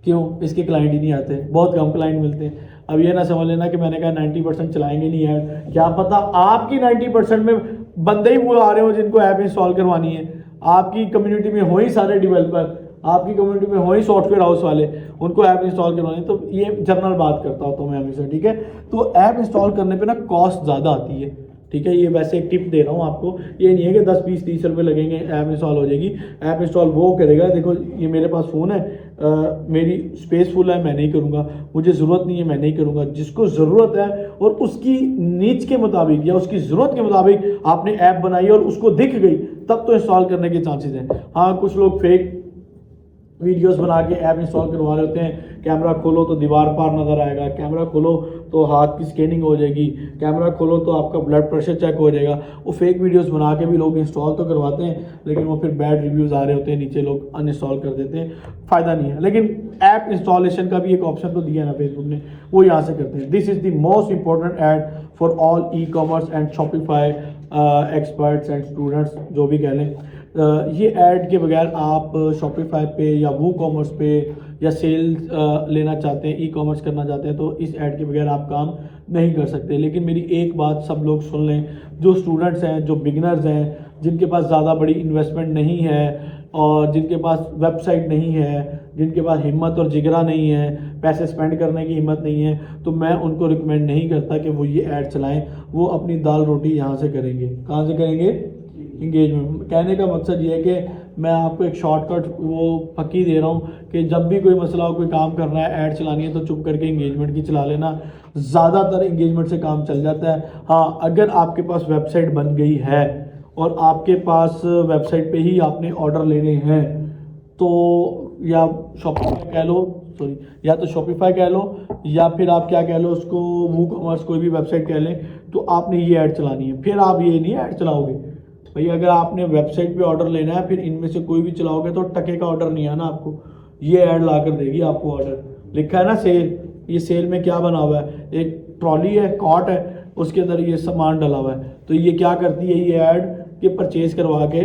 Speaker 1: क्यों इसके क्लाइंट ही नहीं आते, बहुत कम क्लाइंट मिलते हैं। अब ये ना समझ लेना कि मैंने कहा 90% चलाएंगे नहीं ऐड, क्या पता आपकी 90% में बंदे ही वो आ रहे हो जिनको ऐप इंस्टॉल करवानी है। आपकी कम्युनिटी में हो ही सारे डेवलपर, आपकी कम्युनिटी में हो ही सॉफ्टवेयर हाउस वाले, उनको ऐप इंस्टॉल करवानी। तो ये जनरल बात करता होता हूँ मैं हमेशा, ठीक है। तो ऐप इंस्टॉल करने पे ना कॉस्ट ज़्यादा आती है, ठीक है। ये वैसे एक टिप दे रहा हूँ आपको, ये नहीं है कि 10 20 30 रुपये लगेंगे ऐप इंस्टॉल हो जाएगी। ऐप इंस्टॉल वो करेगा, देखो ये मेरे पास फ़ोन है, मेरी स्पेस फुल है, मैं नहीं करूँगा, मुझे ज़रूरत नहीं है, मैं नहीं करूँगा। जिसको ज़रूरत है और उसकी नीड्स के मुताबिक या उसकी ज़रूरत के मुताबिक आपने ऐप बनाई और उसको दिख गई, तब तो इंस्टॉल करने के चांसेस हैं। हाँ, कुछ लोग फेक वीडियोस बना के ऐप इंस्टॉल करवा रहे होते हैं। कैमरा खोलो तो दीवार पार नज़र आएगा, कैमरा खोलो तो हाथ की स्कैनिंग हो जाएगी, कैमरा खोलो तो आपका ब्लड प्रेशर चेक हो जाएगा। वो फेक वीडियोस बना के भी लोग इंस्टॉल तो करवाते हैं, लेकिन वो फिर बैड रिव्यूज़ आ रहे होते हैं, नीचे लोग अनइंस्टॉल कर देते हैं, फ़ायदा नहीं है। लेकिन ऐप इंस्टॉलेशन का भी एक ऑप्शन तो दिया है ना फेसबुक ने, वो यहाँ से करते हैं। This is the most important add for all e commerce and Shopify experts and students, जो भी कह लें। ये ऐड के बगैर आप शॉपिफाई पे या वो कॉमर्स पे या सेल्स लेना चाहते हैं, ई कॉमर्स करना चाहते हैं, तो इस ऐड के बगैर आप काम नहीं कर सकते। लेकिन मेरी एक बात सब लोग सुन लें, जो स्टूडेंट्स हैं, जो बिगनर्स हैं, जिनके पास ज़्यादा बड़ी इन्वेस्टमेंट नहीं है और जिनके पास वेबसाइट नहीं है, जिनके पास हिम्मत और जिगरा नहीं है, पैसे स्पेंड करने की हिम्मत नहीं है, तो मैं उनको रिकमेंड नहीं करता कि वो ये ऐड चलाएं। वो अपनी दाल रोटी यहाँ से करेंगे। कहाँ से करेंगे? इंगेजमेंट। कहने का मकसद ये है कि मैं आपको एक शॉर्टकट वो पक्की दे रहा हूँ कि जब भी कोई मसला हो, कोई काम करना है, ऐड चलानी है, तो चुप करके इंगेजमेंट की चला लेना। ज़्यादातर इंगेजमेंट से काम चल जाता है। हाँ, अगर आपके पास वेबसाइट बन गई है और आपके पास वेबसाइट पे ही आपने ऑर्डर लेने हैं, तो या शॉपिफाई कह लो, सॉरी, या तो शॉपिफाई कह लो या फिर आप क्या कह लो उसको, वो कॉमर्स कोई भी वेबसाइट कह लें, तो आपने ये ऐड चलानी है। फिर आप ये नहीं ऐड चलाओगे भाई। अगर आपने वेबसाइट पे ऑर्डर लेना है, फिर इनमें से कोई भी चलाओगे तो टके का ऑर्डर नहीं आना आपको। ये ऐड ला कर देगी आपको ऑर्डर। लिखा है ना सेल, ये सेल में क्या बना हुआ है, एक ट्रॉली है, कॉट है, उसके अंदर ये सामान डला हुआ है। तो ये क्या करती है, ये ऐड के परचेज करवा के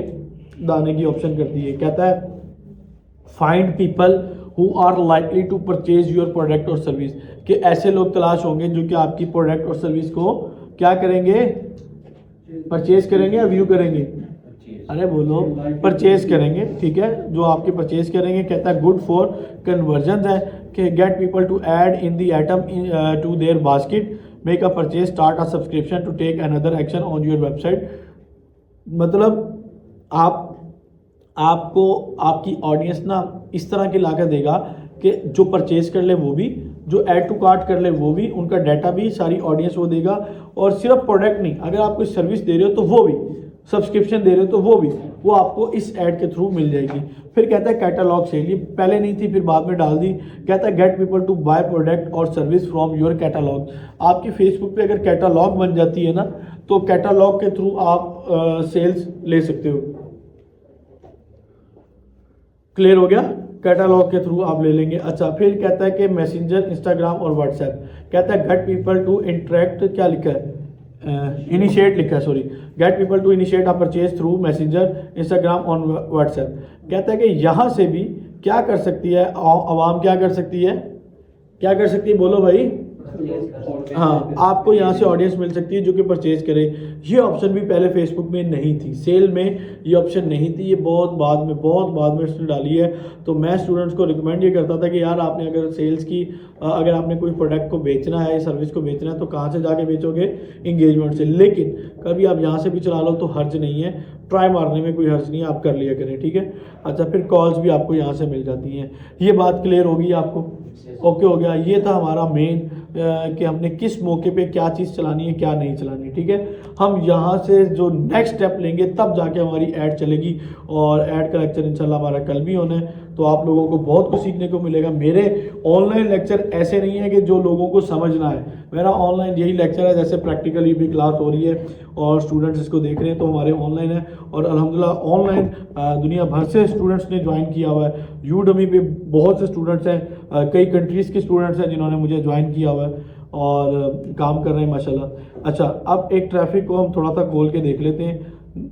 Speaker 1: दाने की ऑप्शन करती है। कहता है find people who are likely to purchase your product और सर्विस, कि ऐसे लोग तलाश होंगे जो कि आपकी प्रोडक्ट और सर्विस को क्या करेंगे, परचेज करेंगे या व्यू करेंगे, अरे बोलो, परचेज करेंगे, ठीक है, जो आपके परचेज करेंगे। कहता है गुड फॉर कन्वर्जन है कि get people to add in the item to their basket, make a purchase, start a subscription to take another action on your website. मतलब आपको आपकी ऑडियंस ना इस तरह की लागत देगा कि जो परचेज कर ले वो भी, जो ऐड टू कार्ट कर ले वो भी, उनका डाटा भी, सारी ऑडियंस वो देगा। और सिर्फ प्रोडक्ट नहीं, अगर आप कोई सर्विस दे रहे हो तो वो भी, सब्सक्रिप्शन दे रहे हो तो वो भी, वो आपको इस ऐड के थ्रू मिल जाएगी। फिर कहता है कैटलॉग सेल, ये पहले नहीं थी, फिर बाद में डाल दी। कहता है get people to buy product और सर्विस फ्रॉम योर कैटलॉग। आपकी फेसबुक पे अगर कैटलॉग बन जाती है ना, तो कैटलॉग के थ्रू आप सेल्स ले सकते हो। क्लियर हो गया? कैटलॉग के थ्रू आप ले लेंगे। अच्छा, फिर कहता है कि मैसेंजर, इंस्टाग्राम और व्हाट्सएप। कहता है गेट पीपल टू इंटरेक्ट, क्या लिखा है, इनिशिएट लिखा है, sorry, get people to initiate a purchase through Messenger, Instagram, on WhatsApp. कहता है कि यहाँ से भी क्या कर सकती है आवाम, क्या कर सकती है, क्या कर सकती है, बोलो भाई। हाँ, आपको यहाँ से ऑडियंस मिल सकती है जो कि परचेज करे। ये ऑप्शन भी पहले फेसबुक में नहीं थी, सेल में ये ऑप्शन नहीं थी, ये बहुत बाद में इसने डाली है। तो मैं स्टूडेंट्स को रिकमेंड ये करता था कि यार आपने अगर सेल्स की अगर आपने कोई प्रोडक्ट को बेचना है, सर्विस को बेचना है, तो कहाँ से जाके बेचोगे, इंगेजमेंट से। लेकिन कभी आप यहाँ से भी चला लो तो हर्ज नहीं है, ट्राई मारने में कोई हर्ज नहीं है, आप कर लिया करें, ठीक है। अच्छा, फिर कॉल्स भी आपको यहाँ से मिल जाती हैं। ये बात क्लियर होगी आपको, ओके हो गया। ये था हमारा मेन कि हमने किस मौके पे क्या चीज़ चलानी है, क्या नहीं चलानी, ठीक है। हम यहाँ से जो नेक्स्ट स्टेप लेंगे तब जाके हमारी ऐड चलेगी, और ऐड का लेक्चर इंशाल्लाह हमारा कल भी होना है। तो आप लोगों को बहुत कुछ सीखने को मिलेगा। मेरे ऑनलाइन लेक्चर ऐसे नहीं है कि जो लोगों को समझना है, मेरा ऑनलाइन यही लेक्चर है, जैसे प्रैक्टिकली भी क्लास हो रही है और स्टूडेंट्स इसको देख रहे हैं, तो हमारे ऑनलाइन है। और अल्हम्दुलिल्लाह ऑनलाइन दुनिया भर से स्टूडेंट्स ने ज्वाइन किया हुआ है। यूडमी पे बहुत से स्टूडेंट्स हैं, कई कंट्रीज़ के स्टूडेंट्स हैं जिन्होंने मुझे ज्वाइन किया हुआ है और काम कर रहे हैं माशाल्लाह। अच्छा, अब एक ट्रैफिक को हम थोड़ा सा खोल के देख लेते हैं।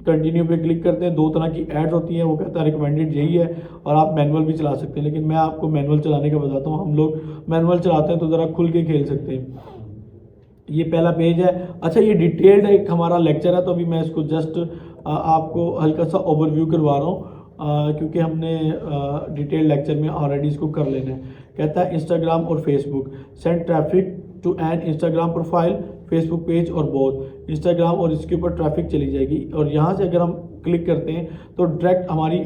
Speaker 1: कंटिन्यू पे क्लिक करते हैं, दो तरह की एड्स होती हैं, वो कहता है रिकमेंडेड यही है, और आप मैनुअल भी चला सकते हैं। लेकिन मैं आपको मैनुअल चलाने का बताता हूँ। हम लोग मैनुअल चलाते हैं तो ज़रा खुल के खेल सकते हैं। ये पहला पेज है। अच्छा, ये डिटेल्ड एक हमारा लेक्चर है, तो अभी मैं इसको जस्ट आपको हल्का सा ओवरव्यू करवा रहा हूँ, क्योंकि हमने डिटेल लेक्चर में ऑलरेडी इसको कर लेना है। कहता है इंस्टाग्राम और Facebook, send traffic to an Instagram profile, Facebook page और बोथ। इंस्टाग्राम और इसके ऊपर ट्रैफिक चली जाएगी, और यहाँ से अगर हम क्लिक करते हैं तो डायरेक्ट हमारी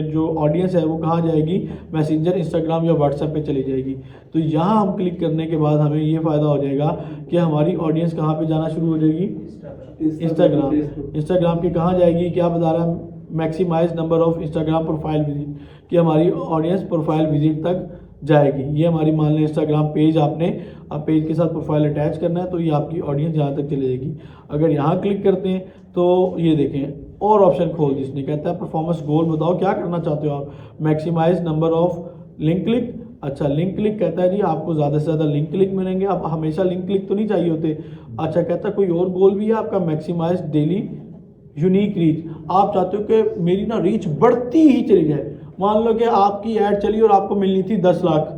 Speaker 1: जो ऑडियंस है वो कहाँ जाएगी, मैसेंजर, इंस्टाग्राम या व्हाट्सएप पे चली जाएगी। तो यहाँ हम क्लिक करने के बाद हमें ये फ़ायदा हो जाएगा कि हमारी ऑडियंस कहाँ पे जाना शुरू हो जाएगी, इंस्टाग्राम। इंस्टाग्राम की कहाँ जाएगी, क्या बता रहा है, maximise number of Instagram profile visit, कि हमारी ऑडियंस प्रोफाइल विजिट तक जाएगी। ये हमारी मान लें इंस्टाग्राम पेज, आपने अब पेज के साथ प्रोफाइल अटैच करना है, तो ये आपकी ऑडियंस यहाँ तक चली जाएगी। अगर यहाँ क्लिक करते हैं तो ये देखें और ऑप्शन खोल दी इसने, कहता है परफॉर्मेंस गोल बताओ क्या करना चाहते हो आप, maximise number of link click. अच्छा, लिंक क्लिक कहता है जी आपको ज़्यादा से ज़्यादा लिंक क्लिक मिलेंगे, आप हमेशा लिंक क्लिक तो नहीं चाहिए होते। अच्छा, कहता है कोई और गोल भी है आपका, मैक्सिमाइज डेली यूनिक रीच, आप चाहते हो कि मेरी ना रीच बढ़ती ही चली जाए। मान लो कि आपकी ऐड चली और आपको मिलनी थी 10 लाख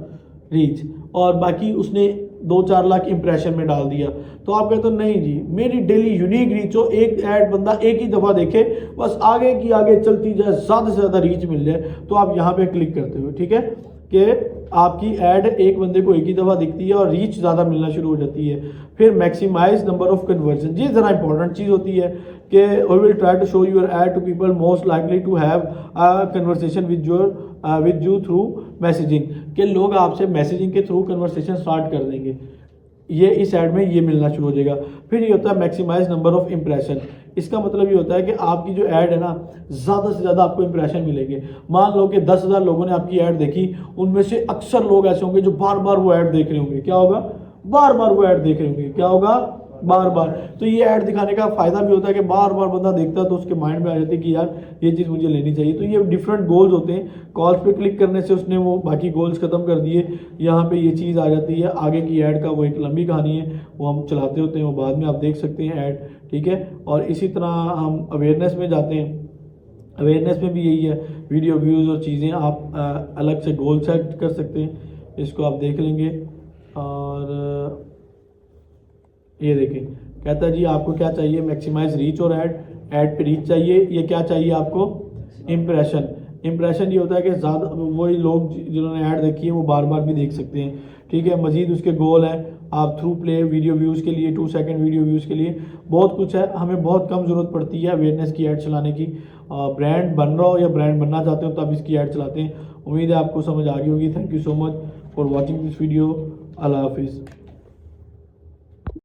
Speaker 1: रीच, और बाकी उसने 2-4 लाख इंप्रेशन में डाल दिया, तो आप कहते हो नहीं जी मेरी डेली यूनिक रीच हो, एक ऐड बंदा एक ही दफ़ा देखे, बस आगे की आगे चलती जाए, ज़्यादा से ज़्यादा रीच मिल जाए, तो आप यहाँ पे क्लिक करते हो, ठीक है, कि आपकी ऐड एक बंदे को एक ही दफ़ा दिखती है और रीच ज़्यादा मिलना शुरू हो जाती है। फिर मैक्सिमाइज नंबर ऑफ कन्वर्जन, ये ज़रा इंपॉर्टेंट चीज़ होती है कि we will try to show your ad to people most likely to have a conversation with you through messaging, कि लोग आपसे मैसेजिंग के थ्रू कन्वर्सेशन स्टार्ट कर देंगे। ये इस ऐड में ये मिलना शुरू हो जाएगा। फिर ये होता है मैक्सिमाइज नंबर ऑफ इंप्रेशन, इसका मतलब ये होता है कि आपकी जो ऐड है ना, ज़्यादा से ज़्यादा आपको इंप्रेशन मिलेंगे। मान लो कि 10,000 लोगों ने आपकी ऐड देखी, उनमें से अक्सर लोग ऐसे होंगे जो बार बार वो ऐड देख रहे होंगे। क्या होगा, बार बार वो ऐड देख रहे होंगे, क्या होगा, बार बार। तो ये ऐड दिखाने का फ़ायदा भी होता है कि बार बार बंदा देखता है तो उसके माइंड में आ जाती है कि यार ये चीज़ मुझे लेनी चाहिए। तो ये डिफरेंट गोल्स होते हैं। कॉल्स पे क्लिक करने से उसने वो बाकी गोल्स ख़त्म कर दिए, यहाँ पे ये चीज़ आ जाती है। आगे की ऐड का वो एक लंबी कहानी है, वो हम चलाते होते हैं, वो बाद में आप देख सकते हैं ऐड, ठीक है। और इसी तरह हम अवेयरनेस में जाते हैं। अवेयरनेस में भी यही है, वीडियो व्यूज़ और चीज़ें आप अलग से गोल सेट कर सकते हैं, इसको आप देख लेंगे। और ये देखें, कहता है जी आपको क्या चाहिए, मैक्सिमाइज रीच और ऐड पे रीच चाहिए। ये क्या चाहिए आपको, इम्प्रेशन। इम्प्रेशन ये होता है कि ज़्यादा वही लोग जिन्होंने ऐड देखी है वो बार बार भी देख सकते हैं, ठीक है। मज़ीद उसके गोल है, आप थ्रू प्ले वीडियो व्यूज़ के लिए, 2 सेकंड वीडियो व्यूज़ के लिए बहुत कुछ है। हमें बहुत कम ज़रूरत पड़ती है अवेयरनेस की ऐड चलाने की। ब्रांड बन रहा हो या ब्रांड बनना चाहते हो तो आप इसकी ऐड चलाते हैं। उम्मीद है आपको समझ आ गई होगी। Thank you so much for watching this video. अल्लाह हाफिज़।